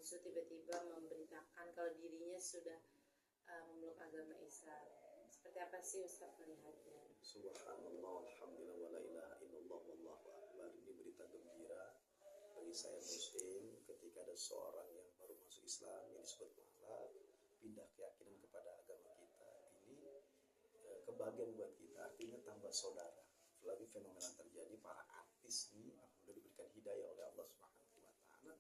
musuh tiba-tiba memberitakan kalau dirinya sudah memeluk agama Islam. Seperti apa sih Ustaz melihatnya? Subhanallah, alhamdulillah, wa la ilaha illallah, wallahu akbar. Ini berita gembira bagi saya muslim ketika ada seorang yang baru masuk Islam yang disebut mualaf pindah keyakinan kepada agama kita. Ini kebahagiaan buat kita, artinya tambah saudara. Lagi fenomena terjadi, para artis ini alhamdulillah diberikan hidayah oleh Allah Subhanahu wa taala.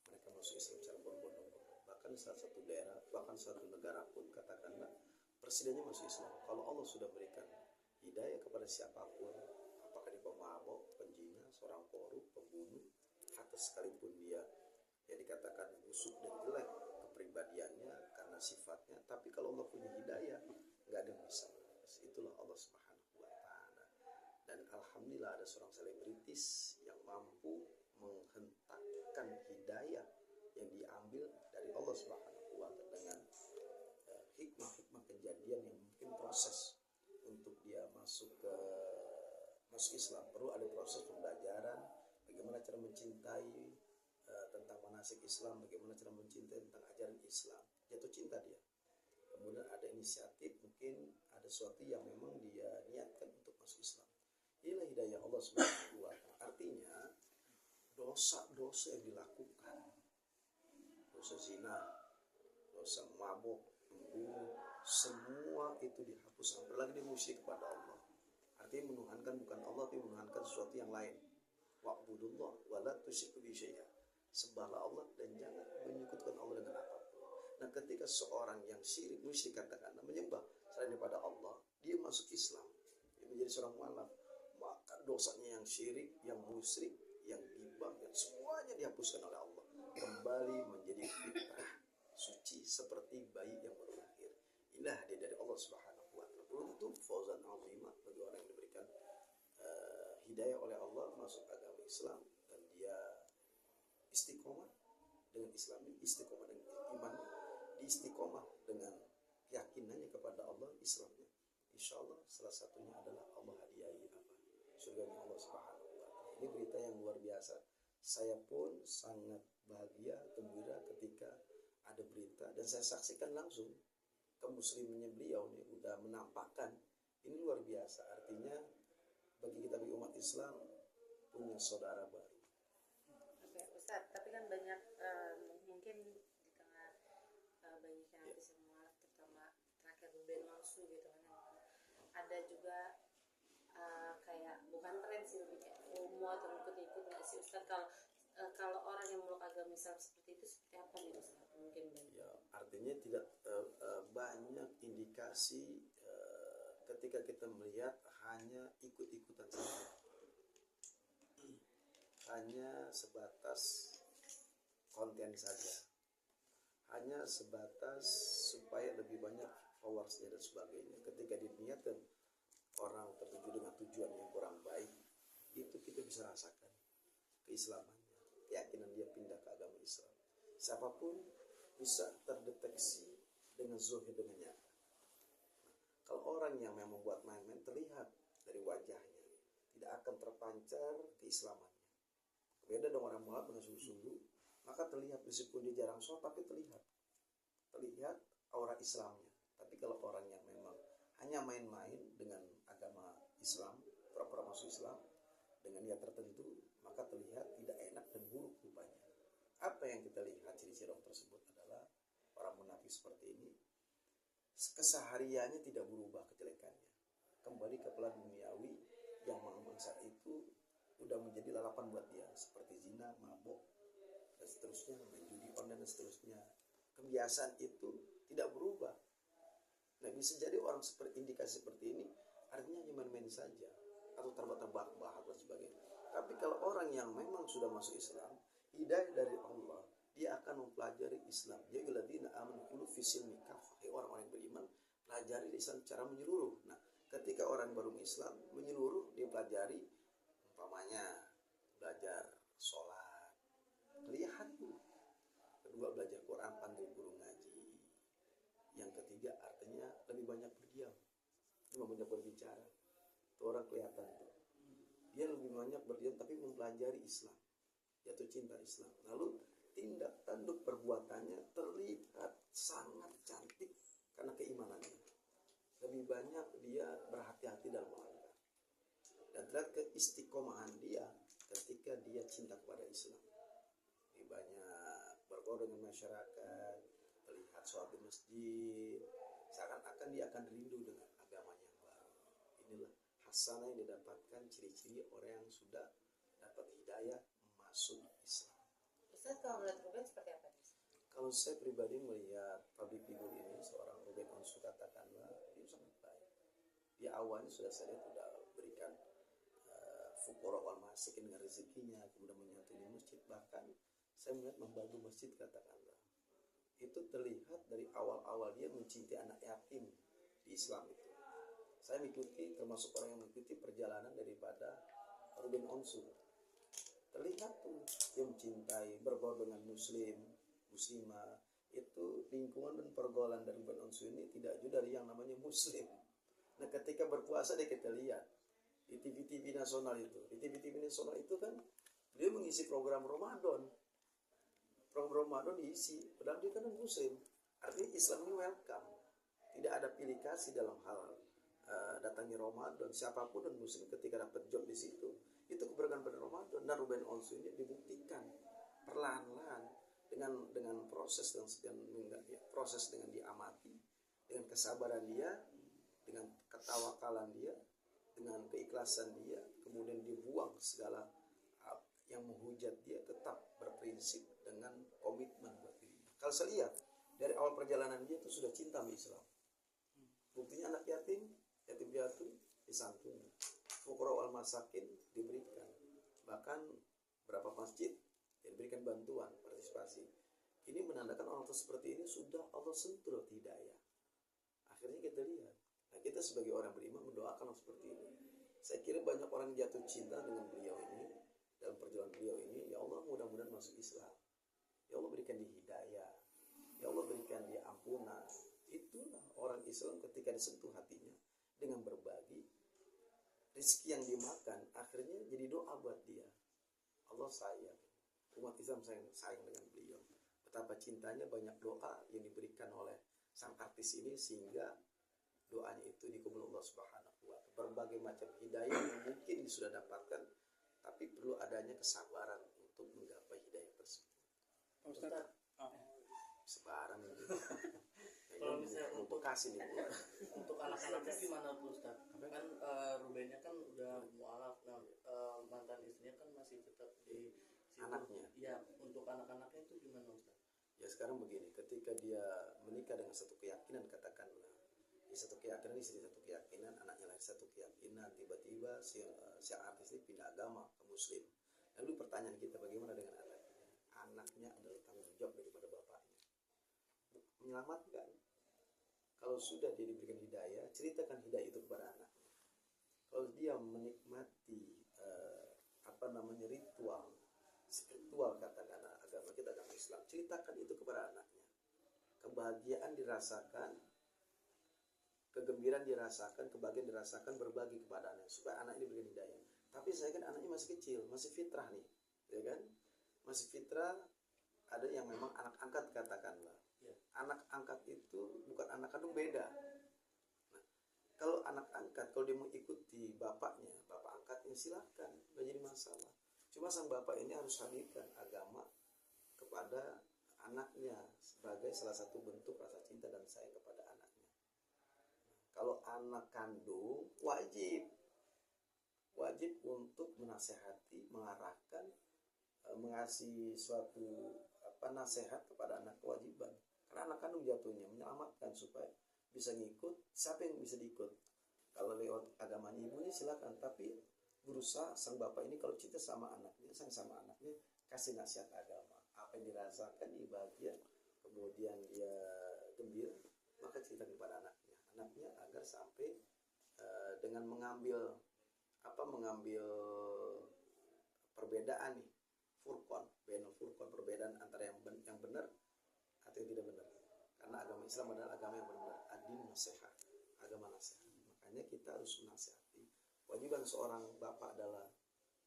Mereka masuk Islam secara berbondong-bondong. Bahkan salah satu daerah, bahkan satu negara pun katakanlah presidennya masuk Islam. Kalau Allah sudah berikan hidayah kepada siapapun, apakah dia pemabok, penjina, seorang korup, pembunuh, atau sekalipun dia yang dikatakan busuk dan jelek kepribadiannya karena sifatnya, tapi kalau Allah punya hidayah, nggak ada yang bisa. Itulah Allah Subhanahu wa taala. Dan alhamdulillah ada seorang selebritis yang mampu menghentakkan hidayah yang diambil dari Allah Subhanahu wa taala dengan hikmah-hikmah kejadian yang mungkin proses untuk dia masuk Islam perlu ada proses pembelajaran bagaimana cara mencintai tentang manasik Islam, bagaimana cara mencintai tentang ajaran Islam, jatuh cinta dia. Kemudian ada inisiatif, mungkin ada sesuatu yang memang dia niatkan untuk masuk Islam. Inilah hidayah Allah Subhanahu wa taala. Artinya dosa-dosa yang dilakukan, dosa zina, dosa mabuk, membunuh, semua itu dihapus. Apalagi dia musyrik kepada Allah. Artinya menuhankan bukan Allah, tapi menuhankan sesuatu yang lain. Wa'budullah wa la tusyriku bihi syai'a. Sembahlah Allah dan jangan menyekutukan Allah dengan apapun. Nah, ketika seorang yang syirik, musyrik katakanlah menyembah selain daripada Allah, dia masuk Islam, dia menjadi seorang mualaf, maka dosanya yang syirik, yang musyrik, yang ghibah, yang semuanya dihapuskan oleh Allah. Kembali menjadi fitrah suci seperti bayi yang baru lahir. Inilah hadiah dari Allah Subhanahu wa taala. Beruntung fauzan azimah bagi orang yang diberikan hidayah oleh Allah masuk agama Islam dan dia istiqomah dengan Islamnya, istiqomah dengan imannya, istiqomah dengan keyakinannya kepada Allah, Islamnya. Insyaallah salah satunya adalah Allah hadiahi surganya Allah Subhanahu wa taala. Ini berita yang luar biasa. Saya pun sangat bahagia, gembira ketika ada berita dan saya saksikan langsung kemuslimannya beliau nih udah menampakkan. Ini luar biasa, artinya bagi kita bagi umat Islam punya saudara baru. Oke, Ustaz, tapi kan banyak mungkin di tengah banyaknya artis yang mualaf, terutama terakhir Ben Mansu gitu kan, ada juga kayak bukan tren sih, lebih kayak FOMO atau ikut-ikut nggak sih Ustaz, kalau orang yang meluk agama Islam seperti itu seperti apa nih Ustaz? Mungkin banyak. Ya, artinya tidak banyak indikasi ketika kita melihat hanya ikut-ikutan saja, hanya sebatas konten saja, hanya sebatas supaya lebih banyak followersnya dan sebagainya. Ketika diniatkan orang tertuju dengan tujuan yang kurang baik, itu kita bisa rasakan keislamannya, keyakinan dia pindah ke agama Islam. Siapapun bisa terdeteksi dengan zahir, dengan nyata. Kalau orang yang memang buat main-main, terlihat dari wajahnya, tidak akan terpancar keislamannya. Beda dengan orang mualaf dengan sungguh-sungguh, maka terlihat meskipun dia jarang sholat, tapi terlihat aura Islamnya. Tapi kalau orang yang memang hanya main-main dengan agama Islam, pura-pura masuk Islam dengan niat tertentu, maka terlihat tidak enak dan buruk rupanya. Apa yang kita lihat ciri-ciri orang tersebut adalah orang munafik seperti ini, kesehariannya tidak berubah kejelekannya, kembali ke pelan duniawi yang mangsa itu udah menjadi lalapan buat dia, seperti zina, mabuk dan seterusnya, main judi online dan seterusnya. Kebiasaan itu tidak berubah. Nah, bisa jadi orang seperti indikasi seperti ini artinya hanya main-main saja atau terbahak-bahak dan sebagainya. Tapi kalau orang yang memang sudah masuk Islam, hidayah dari Allah, dia akan mempelajari Islam. Ya alladzina amanu qulu fisilmi kafah. Orang-orang yang beriman pelajari Islam secara menyeluruh. Nah, ketika orang baru Islam menyeluruh, dia pelajari, umpamanya belajar sholat, lihat dulu. Kedua, belajar Quran, panggil guru ngaji. Yang ketiga, artinya lebih banyak berdiam, lebih banyak berbicara. Itu orang kelihatan tuh. Dia lebih banyak berdiam tapi mempelajari Islam, jatuh cinta Islam. Lalu tindak tanduk perbuatan terlihat keistiqomahan dia ketika dia cinta kepada Islam. Dia banyak bergaul dengan masyarakat, terlihat sholat di masjid, seakan-akan dia akan rindu dengan agamanya yang baru. Inilah hasanah yang didapatkan, ciri-ciri orang yang sudah dapat hidayah masuk Islam. Ustaz, kalau melihat Ruben seperti apa nih? Kalau saya pribadi melihat public figure ini, seorang Ruben Onsu, katakanlah, dia sangat baik. Dia awalnya sudah saya lihat sudah berikan fukara wal masakin dengan rezekinya, kemudian menyantuni masjid, bahkan saya melihat membantu masjid, katakanlah. Itu terlihat dari awal-awal dia mencintai anak yatim di Islam itu. Saya mengikuti, termasuk orang yang mengikuti perjalanan daripada Ruben Onsu. Terlihat tuh dia mencintai, bergaul dengan muslimah. Itu lingkungan dan pergaulan dari Ruben Onsu ini tidak jauh dari yang namanya muslim. Nah, ketika berpuasa dia kita lihat di TV-TV nasional itu. Di TV-TV nasional itu kan dia mengisi program Ramadan. Program Ramadan diisi, padahal dia kan muslim. Artinya Islam ini welcome. Tidak ada pilih kasih dalam hal datangnya Ramadan. Siapapun dan muslim ketika dapat job di situ, itu keberkahan pada Ramadan. Dan Ruben Onsu ini dibuktikan perlahan-lahan dengan proses dengan diamati, dengan kesabaran dia, dengan ketawakalan dia, dengan keikhlasan dia, kemudian dibuang segala yang menghujat dia, tetap berprinsip dengan komitmen buat dirinya. Kalau saya lihat dari awal perjalanan dia itu sudah cinta sama Islam. Buktinya anak yatim piatu disantuni, fukara wal masakin diberikan, bahkan berapa masjid diberikan bantuan partisipasi. Ini menandakan orang tua seperti ini sudah Allah sentuh hidayah. Akhirnya kita lihat, nah kita sebagai orang beriman mendoakan orang seperti ini. Saya kira banyak orang jatuh cinta dengan beliau ini, dalam perjalanan beliau ini. Ya Allah, mudah-mudahan masuk Islam. Ya Allah, berikan dia hidayah. Ya Allah, berikan dia ampunan. Itulah orang Islam ketika disentuh hatinya dengan berbagi rezeki yang dimakan, akhirnya jadi doa buat dia. Allah sayang, umat Islam sayang dengan beliau. Betapa cintanya, banyak doa yang diberikan oleh sang artis ini sehingga doanya itu dikabul Allah Subhanahu wa ta'ala. Berbagai macam hidayah yang mungkin sudah dapatkan, tapi perlu adanya kesabaran untuk menggapai hidayah tersebut. Ustaz, Sebaran ini. kalau misalnya untuk kasih nih untuk anak-anaknya gimana tuh Ustaz? Kan Rubennya kan udah mualaf, nah mantan istrinya kan masih tetap di situ. Anaknya. Iya, untuk anak-anaknya itu gimana Ustaz? Ya sekarang begini, ketika dia menikah dengan satu keyakinan, katakanlah di satu keyakinan, istri satu keyakinan, anaknya lahir satu keyakinan, tiba-tiba si artis ini pindah agama ke muslim. Lalu pertanyaan kita, bagaimana dengan anaknya? Anaknya adalah tanggung jawab daripada bapaknya. Menyelamatkan. Kalau sudah dia diberikan hidayah, ceritakan hidayah itu kepada anaknya. Kalau dia menikmati ritual spiritual, katakan agama kita, agama Islam, ceritakan itu kepada anaknya. Kebahagiaan dirasakan, kegembiraan dirasakan, kebahagiaan dirasakan, berbagi kepada anaknya supaya anak ini diberikan hidayah. Tapi saya kan anaknya masih kecil, masih fitrah nih, ya kan? Masih fitrah. Ada yang memang anak angkat, katakanlah. Ya. Anak angkat itu bukan anak kandung, beda. Nah, kalau anak angkat, kalau dia mengikuti bapaknya, bapak angkatnya, silakan, nggak jadi masalah. Cuma sang bapak ini harus hadirkan agama kepada anaknya sebagai salah satu bentuk rasa cinta dan sayang kepada anaknya. Kalau anak kandung, wajib untuk menasehati, mengarahkan, mengasih suatu nasihat kepada anak, kewajiban. Karena anak kandung jatuhnya menyelamatkan supaya bisa ngikut. Siapa yang bisa diikut? Kalau lewat agamanya ibunya silakan, tapi berusaha sang bapak ini kalau cinta sama anaknya, kasih nasihat agama. Apa yang dirasakan, dia bahagia, kemudian dia gembira, maka cerita kepada anaknya agar sampai dengan mengambil perbedaan nih, perbedaan antara yang benar atau yang tidak benar. Karena agama Islam adalah agama yang benar, ad-din nasihat, agama nasihat. Makanya kita harus menasihati. Kewajiban seorang bapak adalah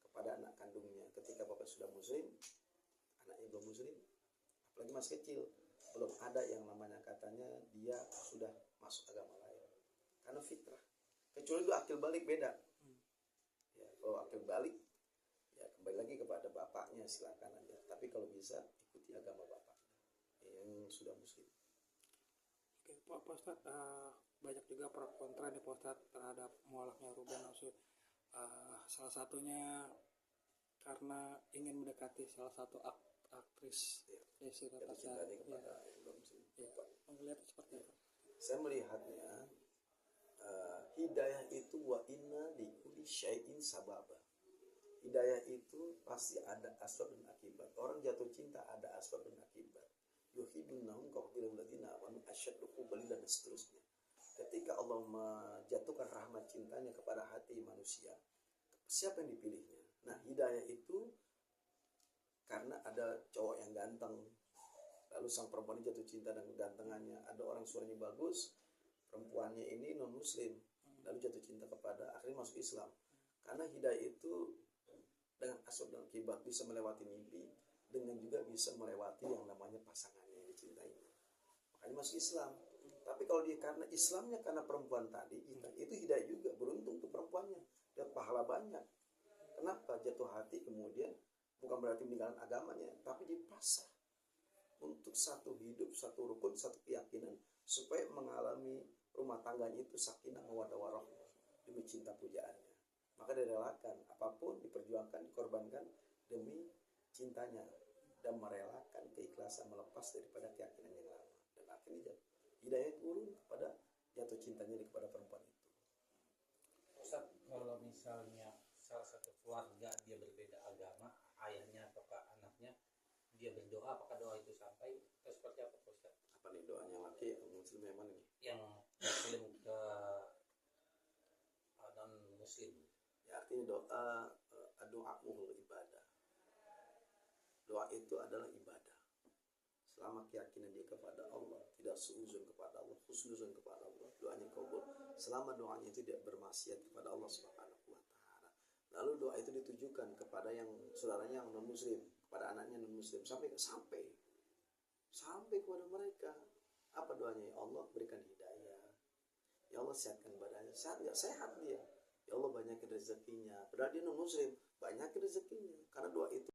kepada anak kandungnya. Ketika bapak sudah muslim, anaknya belum muslim, apalagi masih kecil, belum ada yang namanya katanya dia sudah masuk agama lain. Karena fitrah. Kecuali itu akil balik, beda. Ya, Kalau akil balik, ya kembali lagi kepada bapaknya, silakan aja. Tapi kalau bisa ikuti agama bapaknya yang sudah muslim. Oke, Pak Ustadz, banyak juga pro kontra nih Pak Ustadz terhadap mualafnya Ruben Onsu. Salah satunya karena ingin mendekati salah satu aktris Ya. Desi Jatuh Ratnasari. cintanya kepada yang non muslim. Ya, melihat seperti apa? Saya melihatnya hidayah itu wa inna li kulli syai'in sababa. Hidayah itu pasti ada asbab dan akibat. Orang jatuh cinta ada asbab dan akibat. Yuhibbunahum kaqbilul ladzina amanu asyaddu hubban dan seterusnya. Ketika Allah menjatuhkan rahmat cintanya kepada hati manusia, siapa yang dipilihnya? Nah, hidayah itu karena ada cowok yang ganteng, lalu sang perempuan ini jatuh cinta dengan kegantengannya. Ada orang suaranya bagus, perempuannya ini non muslim, lalu jatuh cinta kepada, akhirnya masuk Islam. Karena hidayah itu dengan asbab dan akibat bisa melewati mimpi, dengan juga bisa melewati yang namanya pasangannya yang dicintainya. Makanya masuk Islam. Tapi kalau dia karena Islamnya karena perempuan tadi, itu hidayah juga, beruntung tuh perempuannya, dapat pahala banyak. Kenapa jatuh hati kemudian bukan berarti meninggalkan agamanya, tapi dipasah untuk satu hidup, satu rukun, satu keyakinan, supaya mengalami rumah tangganya itu sakinah mawaddah warahmah demi cinta pujaannya. Maka direlakan apapun, diperjuangkan, dikorbankan demi cintanya, dan merelakan keikhlasan melepas daripada keyakinan yang lama. Dan akhirnya hidayah turun kepada jatuh cintanya kepada perempuan itu. Ustaz, kalau misalnya salah satu keluarga dia berbeda agama, ayahnya atau anaknya, dia berdoa, apakah doa itu sampai atau seperti apa Ustaz? Apa nih doanya laki muslim yang mana nih? Yang muslim ke non muslim. Ya, artinya doa muhul ibadah. Doa itu adalah ibadah. Selama keyakinan dia kepada Allah, tidak seuzon kepada Allah, husnuzon kepada Allah, doanya kabul. Selama doanya itu tidak bermaksiat kepada Allah Subhanahu wa taala. Lalu doa itu ditujukan kepada yang saudaranya yang non muslim, kepada anaknya non muslim, sampai kepada mereka. Apa doanya? Ya Allah, berikan hidayah. Ya Allah, sehatkan badannya. Sehat nggak? Sehat dia. Ya Allah, banyakin rezekinya. Padahal dia non muslim, banyakin rezekinya. Karena doa itu